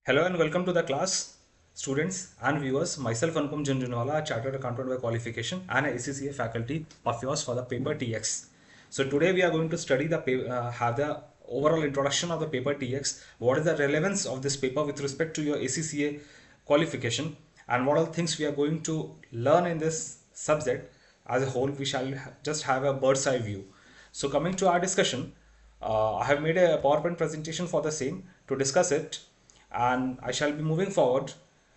Hello and welcome to the class, students and viewers. Myself Anupam Junjunwala, a Chartered Accountant by qualification and a ACCA faculty of yours for the paper TX. So today we are going to study have the overall introduction of the paper TX. What is the relevance of this paper with respect to your ACCA qualification, and what are the things we are going to learn in this subject as a whole. We shall just have a bird's eye view. So coming to our discussion, I have made a PowerPoint presentation for the same to discuss it, and I shall be moving forward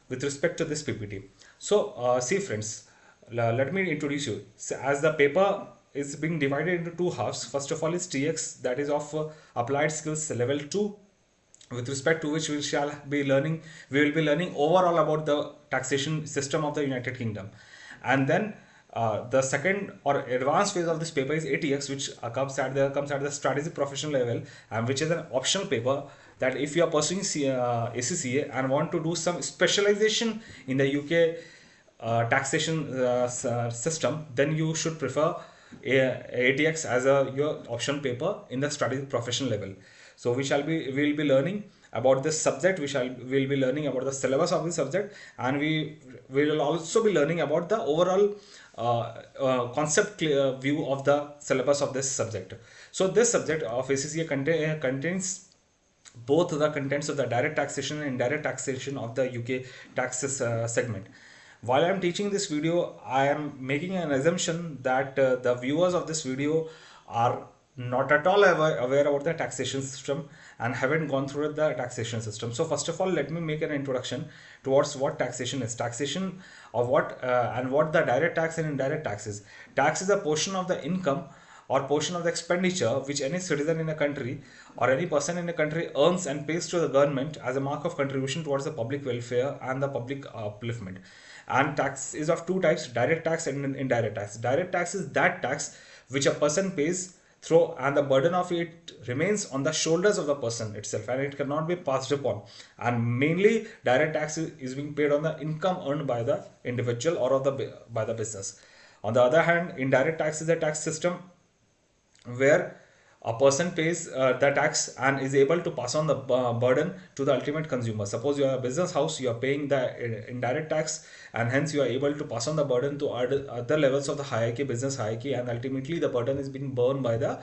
with respect to this PPT. So, see friends, let me introduce you. So, as the paper is being divided into two halves, first of all is TX, that is of applied skills level 2, with respect to which we will be learning overall about the taxation system of the United Kingdom. And then the second or advanced phase of this paper is ATX, which comes at the strategic professional level, and which is an optional paper that if you are pursuing ACCA and want to do some specialization in the UK taxation system, then you should prefer ATX as your option paper in the strategic professional level. So we will be learning about this subject. We'll be learning about the syllabus of the subject, and we will also be learning about the overall concept view of the syllabus of this subject. So this subject of ACCA contains both the contents of the direct taxation and indirect taxation of the UK taxes segment. While I'm teaching this video, I am making an assumption that the viewers of this video are not at all aware about the taxation system and haven't gone through the taxation system. So first of all, let me make an introduction towards what taxation is. Taxation of what and what the direct tax and indirect tax is. Tax is a portion of the income or portion of the expenditure which any citizen in a country or any person in a country earns and pays to the government as a mark of contribution towards the public welfare and the public upliftment. And tax is of two types: direct tax and indirect tax. Direct tax is that tax which a person pays through, and the burden of it remains on the shoulders of the person itself, and it cannot be passed upon. And mainly direct tax is being paid on the income earned by the individual or by the business. On the other hand, indirect tax is a tax system where a person pays the tax and is able to pass on the burden to the ultimate consumer. Suppose you are a business house, you are paying the indirect tax, and hence you are able to pass on the burden to other levels of the hierarchy, business hierarchy, and ultimately the burden is being borne by the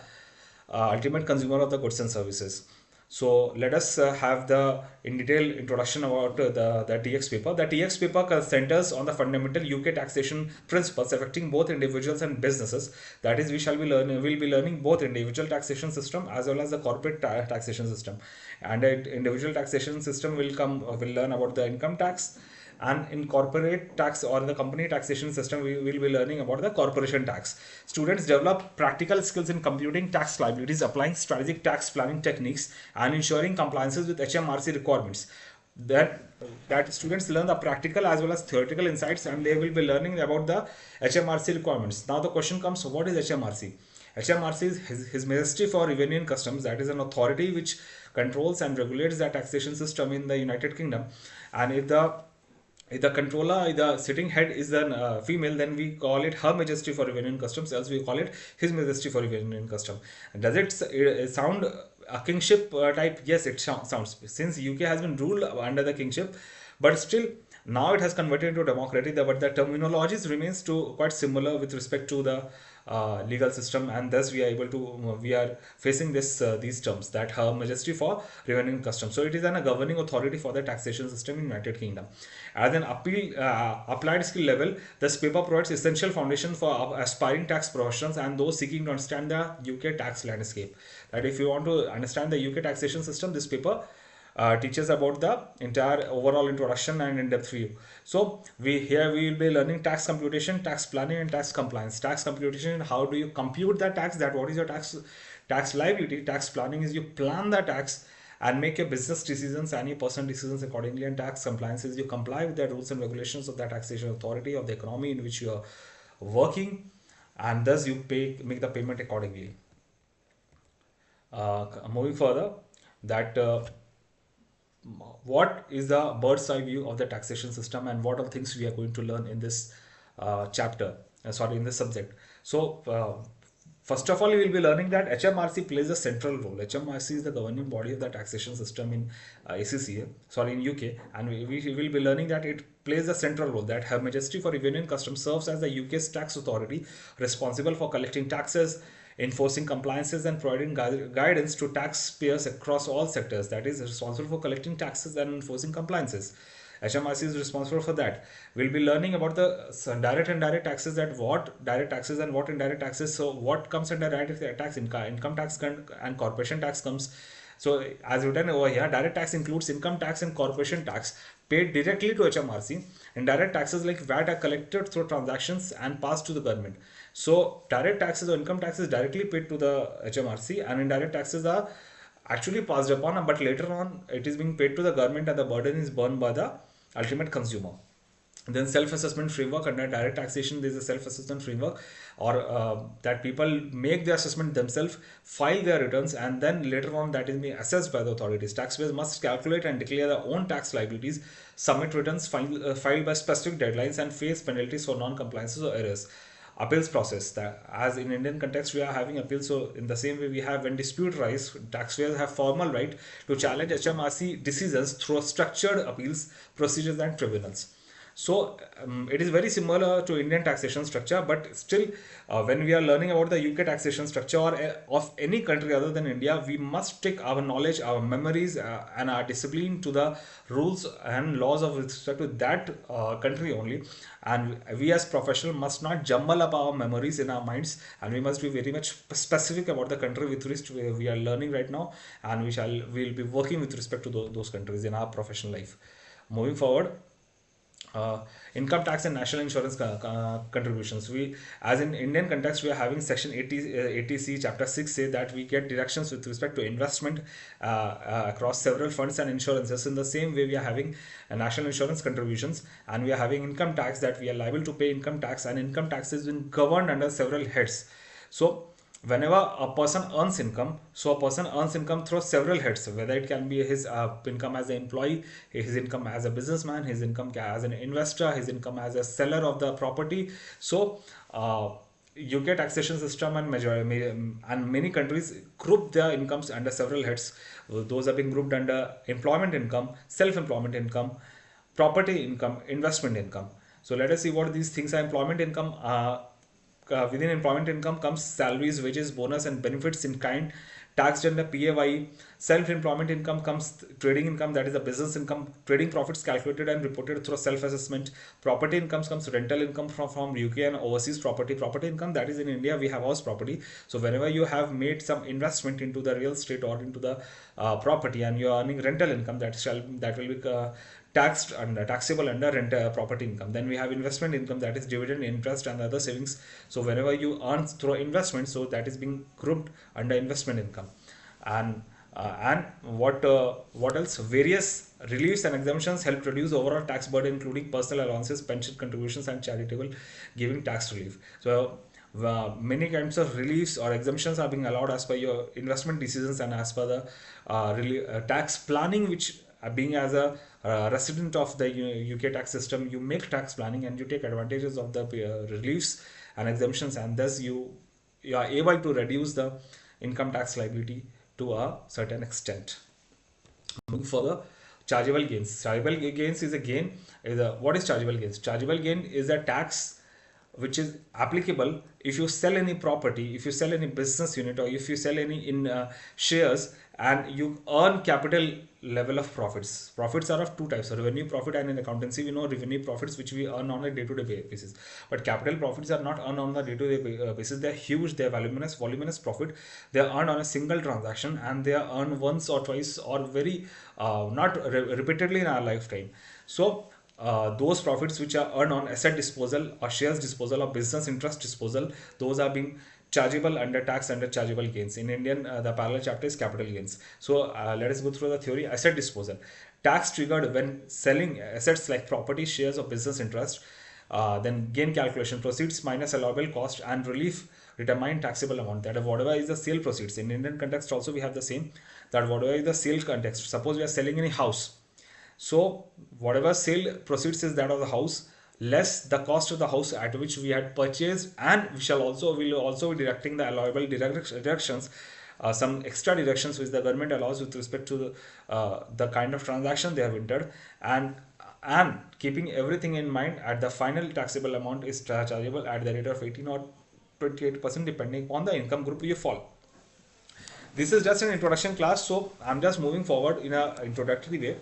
ultimate consumer of the goods and services. So let us have the in detail introduction about the TX paper. The TX paper centers on the fundamental UK taxation principles affecting both individuals and businesses. That is, we'll be learning both individual taxation system as well as the corporate taxation system. And the individual taxation system will learn about the income tax, and in corporate tax or the company taxation system we will be learning about the corporation tax. Students develop practical skills in computing tax liabilities, applying strategic tax planning techniques, and ensuring compliances with HMRC requirements. That students learn the practical as well as theoretical insights, and they will be learning about the HMRC requirements. Now the question comes, what is HMRC? HMRC is His Majesty for Revenue and Customs. That is an authority which controls and regulates the taxation system in the United Kingdom. And if the controller, the sitting head is a female, then we call it Her Majesty for Revenue and Customs, else we call it His Majesty for Revenue and Customs. Does it sound a kingship type? Yes, it sounds. Since UK has been ruled under the kingship, but still now it has converted into democracy, but the terminologies remains to quite similar with respect to the legal system, and thus we are facing these terms, that Her Majesty for Revenue and Customs. So it is a governing authority for the taxation system in United Kingdom. As an applied skill level, this paper provides essential foundation for aspiring tax professionals and those seeking to understand the UK tax landscape. That if you want to understand the UK taxation system, this paper teaches about the entire overall introduction and in-depth view. So we will be learning tax computation, tax planning, and tax compliance. Tax computation: how do you compute the tax? That what is your tax liability? Tax planning is you plan the tax and make your business decisions and your personal decisions accordingly. And tax compliance is you comply with the rules and regulations of the taxation authority of the economy in which you are working, and thus you make the payment accordingly. Moving further, that what is the bird's eye view of the taxation system, and what are the things we are going to learn in this in this subject. So First of all, you will be learning that HMRC plays a central role. HMRC is the governing body of the taxation system in ACCA, sorry, in UK, and we will be learning that it plays a central role. That Her Majesty for Revenue and Customs serves as the UK's tax authority, responsible for collecting taxes, enforcing compliances, and providing guidance to taxpayers across all sectors. That is responsible for collecting taxes and enforcing compliances. HMRC is responsible for that. We'll be learning about the direct and indirect taxes, that what direct taxes and what indirect taxes. So what comes under direct tax? Income tax and corporation tax comes. So as written over here, direct tax includes income tax and corporation tax paid directly to HMRC. Indirect taxes like VAT are collected through transactions and passed to the government. So direct taxes or income tax is directly paid to the HMRC, and indirect taxes are actually passed upon, but later on it is being paid to the government and the burden is borne by the ultimate consumer. Then self-assessment framework. Under direct taxation, there is a self-assessment framework, or that people make the assessment themselves, file their returns, and then later on that is being assessed by the authorities. Taxpayers must calculate and declare their own tax liabilities, submit returns filed by specific deadlines, and face penalties for non-compliances or errors. Appeals process, that as in Indian context we are having appeals, so in the same way we have, when dispute rise, taxpayers have formal right to challenge HMRC decisions through structured appeals procedures and tribunals. So it is very similar to Indian taxation structure, but still when we are learning about the UK taxation structure, or of any country other than India, we must take our knowledge, our memories, and our discipline to the rules and laws of respect to that country only. And we as professionals must not jumble up our memories in our minds, and we must be very much specific about the country with which we are learning right now, and we will be working with respect to those countries in our professional life. Moving forward, income tax and national insurance contributions. We, as in Indian context, we are having section 80C chapter 6 say that we get deductions with respect to investment across several funds and insurances. In the same way, we are having national insurance contributions, and we are having income tax, that we are liable to pay income tax, and income tax is been governed under several heads. So whenever a person earns income, so a person earns income through several heads, whether it can be his income as an employee, his income as a businessman, his income as an investor, his income as a seller of the property. So UK taxation system and many countries group their incomes under several heads. Those are being grouped under employment income, self-employment income, property income, investment income. So let us see what these things are. Employment income, within employment income comes salaries, wages, bonus, and benefits in kind, taxed under PAYE. Self-employment income comes trading income, that is a business income, trading profits calculated and reported through self-assessment. Property income comes rental income from UK and overseas property. Property income, that is in India we have house property. So whenever you have made some investment into the real estate or into the property, and you are earning rental income, that will be taxed under taxable under rent property income. Then we have investment income, that is dividend, interest, and other savings. So whenever you earn through investment, so that is being grouped under investment income. And what else? Various reliefs and exemptions help reduce overall tax burden, including personal allowances, pension contributions, and charitable giving tax relief. So many kinds of reliefs or exemptions are being allowed as per your investment decisions and as per the tax planning, which being as a resident of the UK tax system, you make tax planning and you take advantages of the reliefs and exemptions, and thus you are able to reduce the income tax liability to a certain extent. Moving further, chargeable gains. Chargeable gains is a gain. What is chargeable gains? Chargeable gain is a tax which is applicable if you sell any property, if you sell any business unit, or if you sell any in shares, and you earn capital level of profits. Profits are of two types: revenue profit, and in accountancy we know revenue profits which we earn on a day-to-day basis. But capital profits are not earned on a day-to-day basis. They are huge. They are voluminous profit. They are earned on a single transaction, and they are earned once or twice or very not repeatedly in our lifetime. So those profits which are earned on asset disposal or shares disposal or business interest disposal, those are being chargeable under tax under chargeable gains. In Indian, the parallel chapter is capital gains. So let us go through the theory. Asset disposal. Tax triggered when selling assets like property, shares, or business interest. Then gain calculation, proceeds minus allowable cost and relief determine taxable amount. That whatever is the sale proceeds. In Indian context also we have the same, that whatever is the sale context. Suppose we are selling any house. So whatever sale proceeds is that of the house, less the cost of the house at which we had purchased, and will also be deducting the allowable deductions, some extra deductions which the government allows with respect to the kind of transaction they have entered, and keeping everything in mind, at the final taxable amount is chargeable at the rate of 18 or 28% depending upon the income group you fall. This is just an introduction class, so I'm just moving forward in a introductory way.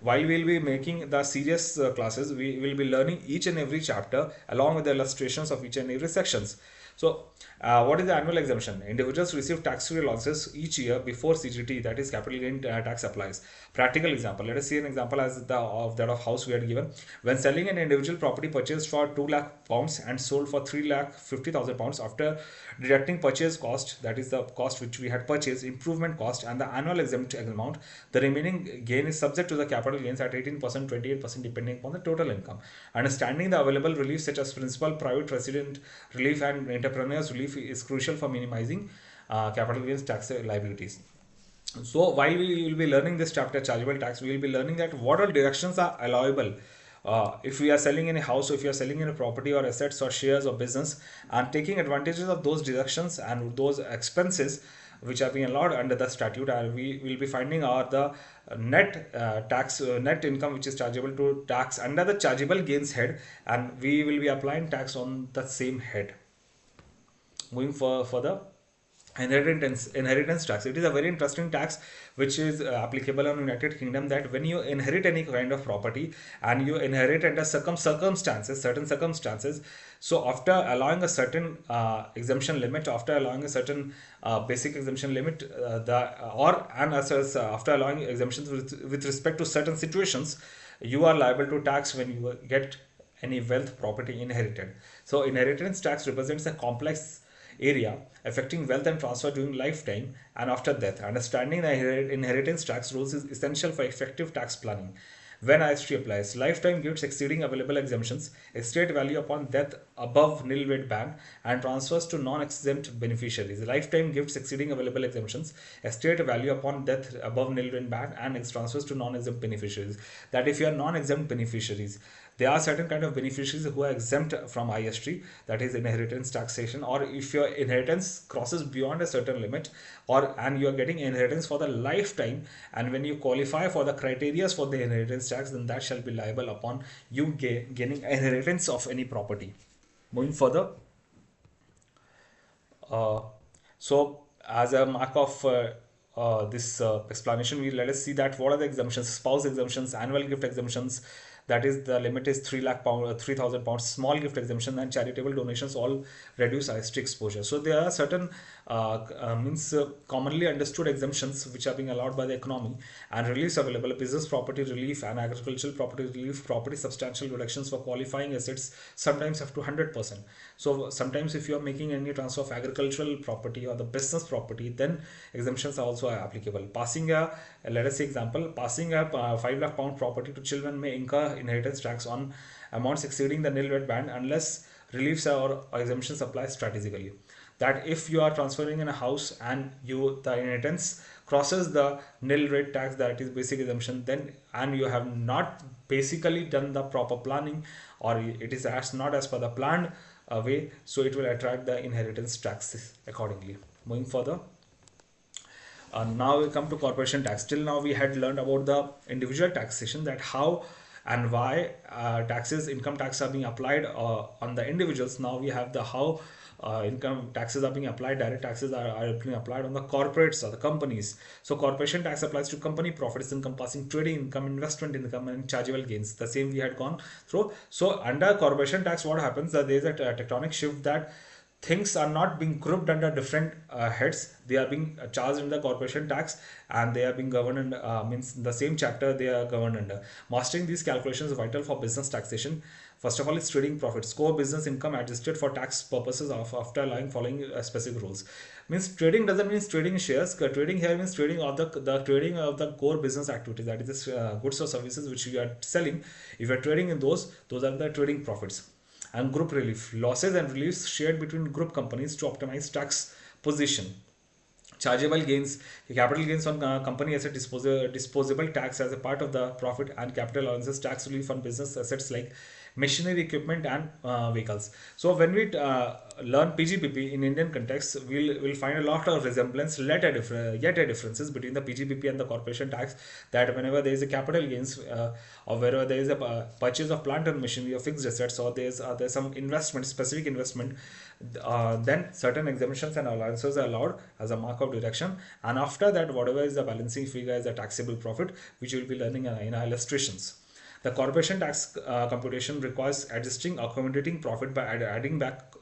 While we'll be making the serious classes, we will be learning each and every chapter along with the illustrations of each and every sections. So, what is the annual exemption? Individuals receive tax-free allowances each year before CGT, that is capital gain tax, applies. Practical example. Let us see an example as that of house we had given. When selling an individual property purchased for 2 lakh pounds and sold for 3,50,000 pounds, after deducting purchase cost, that is the cost which we had purchased, improvement cost, and the annual exempt amount, the remaining gain is subject to the capital gains at 18%, 28% depending upon the total income. Understanding the available relief such as principal, private resident relief, and entrepreneurs relief is crucial for minimizing capital gains tax liabilities. So while we will be learning this chapter, chargeable tax, we will be learning that what all deductions are allowable. If we are selling in a house, or if you are selling in a property or assets or shares or business, and taking advantages of those deductions and those expenses which are being allowed under the statute, and we will be finding out the net net income which is chargeable to tax under the chargeable gains head, and we will be applying tax on the same head. Moving further, inheritance tax. It is a very interesting tax which is applicable in United Kingdom, that when you inherit any kind of property and you inherit under certain circumstances, so after allowing a certain exemption limit, after allowing a certain basic exemption limit, after allowing exemptions with respect to certain situations, you are liable to tax when you get any wealth property inherited. So inheritance tax represents a complex area affecting wealth and transfer during lifetime and after death. Understanding the inheritance tax rules is essential for effective tax planning. When IST applies, lifetime gifts exceeding available exemptions, estate value upon death above nil rate band, and transfers to non-exempt beneficiaries. Lifetime gifts exceeding available exemptions, estate value upon death above nil rate band, and transfers to non-exempt beneficiaries. That if you are non-exempt beneficiaries, there are certain kind of beneficiaries who are exempt from IST, that is inheritance taxation, or if your inheritance crosses beyond a certain limit, and you are getting inheritance for the lifetime, and when you qualify for the criteria for the inheritance tax, then that shall be liable upon you gaining inheritance of any property. Moving further, so as a mark of this explanation, let us see that what are the exemptions: spouse exemptions, annual gift exemptions, that is the limit is 3 lakh pound, 3,000 pounds, small gift exemption, and charitable donations all reduce IST exposure. So there are certain commonly understood exemptions which are being allowed by the economy, and reliefs available: business property relief and agricultural property relief. Property substantial reductions for qualifying assets, sometimes up to 100%. So sometimes if you are making any transfer of agricultural property or the business property, then exemptions are also applicable. Passing a, let us say example, passing a 5 lakh pound property to children may incur inheritance tax on amounts exceeding the nil rate band unless reliefs or exemptions apply strategically. That if you are transferring in a house and the inheritance crosses the nil rate tax, that is basic exemption, then and you have not basically done the proper planning, or it is not as per the planned way, so it will attract the inheritance taxes accordingly. Moving further, now we come to corporation tax. Till now we had learned about the individual taxation, that how and why income tax are being applied on the individuals. Now we have the how income taxes are being applied, direct taxes are being applied on the corporates or the companies. So corporation tax applies to company profits encompassing trading income, investment income, and chargeable gains. The same we had gone through. So under corporation tax, what happens, that there is a tectonic shift, that things are not being grouped under different heads. They are being charged in the corporation tax, and they are being governed means the same chapter they are governed under. Mastering these calculations is vital for business taxation. First of all, it's trading profits, core business income adjusted for tax purposes after allowing following specific rules. Means trading doesn't mean trading shares. Trading here means trading of the trading of the core business activity, that is goods or services which you are selling. If you are trading in those are the trading profits. And group relief, losses and reliefs shared between group companies to optimize tax position. Chargeable gains, capital gains on company asset disposable tax as a part of the profit, and capital allowances tax relief on business assets like machinery, equipment, and vehicles. So when we learn PGBP in Indian context, we'll find a lot of resemblance, yet a differences between the PGBP and the corporation tax. That whenever there is a capital gains, or wherever there is a purchase of plant and machinery or fixed assets, or there's some investment, specific investment, then certain exemptions and allowances are allowed as a mark of deduction. And after that, whatever is the balancing figure is a taxable profit, which you will be learning in our illustrations. The corporation tax computation requires adjusting accommodating profit by adding back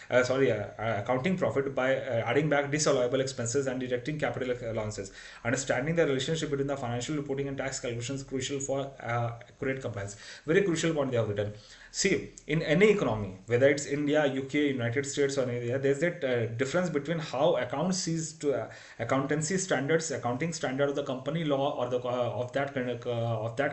accounting profit by adding back disallowable expenses and deducting capital allowances. Understanding the relationship between the financial reporting and tax calculations is crucial for accurate compliance. Very crucial point they have written. See, in any economy, whether it's India, UK, United States, or India, there's that difference between how accounts sees to accountancy standards, accounting standard of the company law or the of that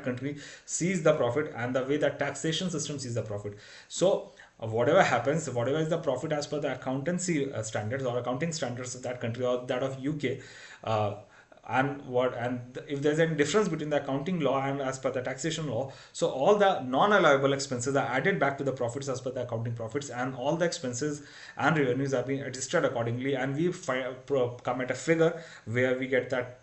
country sees the profit, and the way that taxation system sees the profit. So whatever happens, whatever is the profit as per the accountancy standards or accounting standards of that country or that of UK. If there's any difference between the accounting law and as per the taxation law, so all the non-allowable expenses are added back to the profits as per the accounting profits, and all the expenses and revenues are being adjusted accordingly, and we come at a figure where we get that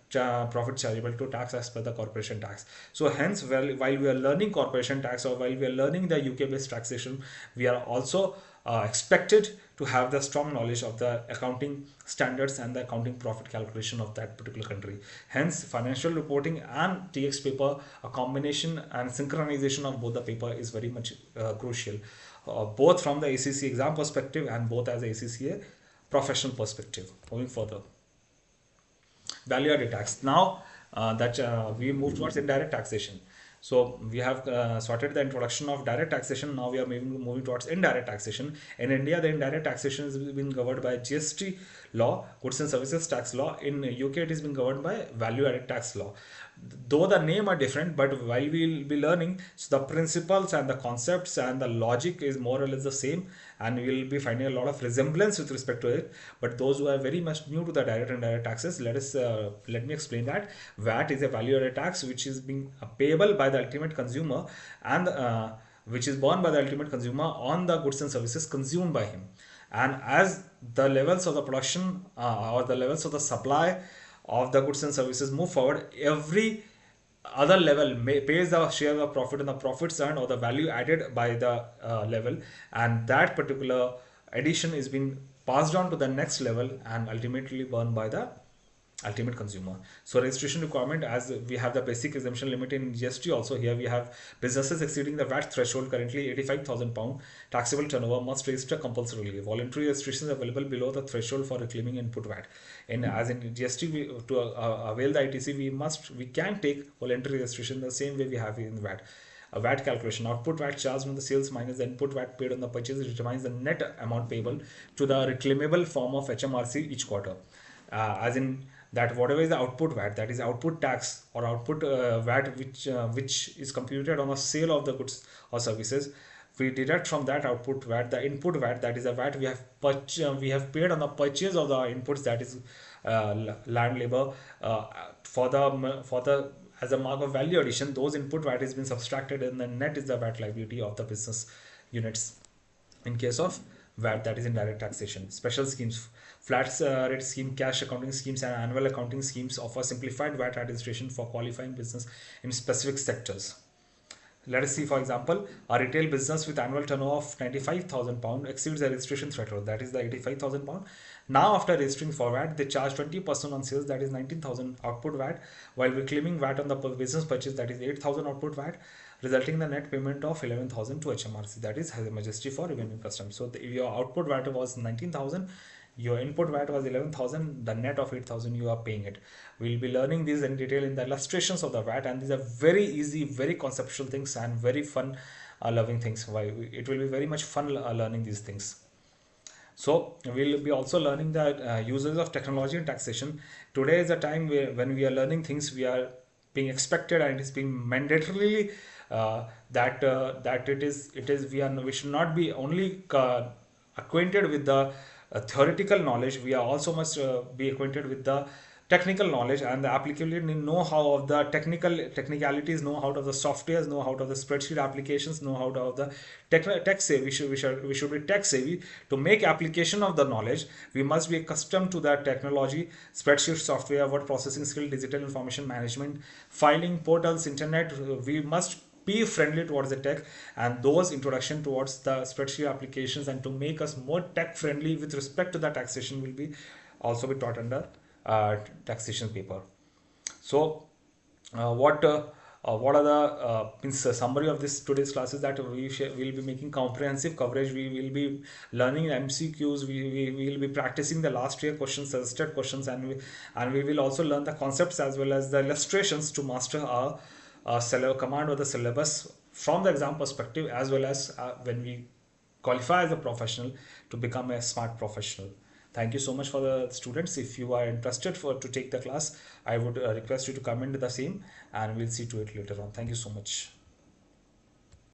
profit chargeable to tax as per the corporation tax. So hence, while we are learning corporation tax, or while we are learning the UK based taxation, we are also expected to have the strong knowledge of the accounting standards and the accounting profit calculation of that particular country. Hence, financial reporting and TX paper, a combination and synchronization of both the paper is very much crucial, both from the ACCA exam perspective and both as ACCA professional perspective. Moving further, value added tax. Now that we move towards indirect taxation. So we have sorted the introduction of direct taxation. Now we are moving towards indirect taxation. In India, the indirect taxation has been covered by GST law, goods and services tax law. In UK, it has been governed by value added tax law. Though the name are different, but while we will be learning, so the principles and the concepts and the logic is more or less the same, and we will be finding a lot of resemblance with respect to it. But those who are very much new to the direct and indirect taxes, let me explain that VAT is a value added tax which is being payable by the ultimate consumer, and which is borne by the ultimate consumer on the goods and services consumed by him. And as the levels of the production or the levels of the supply of the goods and services move forward, every other level pays the share of profit and the profits earned or the value added by the level, and that particular addition is being passed on to the next level and ultimately borne by the ultimate consumer. So registration requirement, as we have the basic exemption limit in GST, also here we have businesses exceeding the VAT threshold, currently £85,000 taxable turnover must register compulsorily. Voluntary registrations available below the threshold for reclaiming input VAT. As in GST, to avail the ITC, we can take voluntary registration the same way we have in VAT. A VAT calculation: output VAT charged on the sales minus the input VAT paid on the purchase determines the net amount payable to the reclaimable form of HMRC each quarter. As in that whatever is the output VAT, that is output tax or output VAT, which is computed on a sale of the goods or services, we deduct from that output VAT the input VAT, that is a VAT we have paid on the purchase of the inputs, that is land, labor, for the as a mark of value addition. Those input VAT has been subtracted, and the net is the VAT liability of the business units. In case of VAT, that is indirect taxation. Special schemes: flat rate scheme, cash accounting schemes, and annual accounting schemes offer simplified VAT administration for qualifying business in specific sectors. Let us see, for example, a retail business with annual turnover of £95,000 exceeds the registration threshold, that is the £85,000. Now, after registering for VAT, they charge 20% on sales, that is 19,000 output VAT, while reclaiming VAT on the business purchase, that is 8,000 output VAT, resulting in the net payment of 11,000 to HMRC, that is Her Majesty for Revenue Customs. So your output VAT was 19,000, your input VAT was 11,000, the net of 8,000 you are paying it. We'll be learning these in detail in the illustrations of the VAT, and these are very easy, very conceptual things and very fun loving things. Why it will be very much fun learning these things. So we'll be also learning the uses of technology in taxation. Today is a time when we are learning things, we are being expected and it is being mandatorily that we should not be only acquainted with the theoretical knowledge. We are also must be acquainted with the technical knowledge and the applicability know-how of the technicalities, know-how of the softwares, know-how of the spreadsheet applications, know-how of the tech savvy. We should be tech savvy to make application of the knowledge. We must be accustomed to that technology, spreadsheet software, word processing skill, digital information management, filing portals, internet. We must be friendly towards the tech, and those introduction towards the spreadsheet applications, and to make us more tech friendly with respect to the taxation will be also be taught under taxation paper. So what are the means summary of this today's class is that will be making comprehensive coverage. We will be learning MCQs. We will be practicing the last year questions, suggested questions, and we will also learn the concepts as well as the illustrations to master our command or the syllabus from the exam perspective, as well as when we qualify as a professional to become a smart professional. Thank you so much for the students. If you are interested to take the class, I would request you to comment the same, and we'll see to it later on. Thank you so much.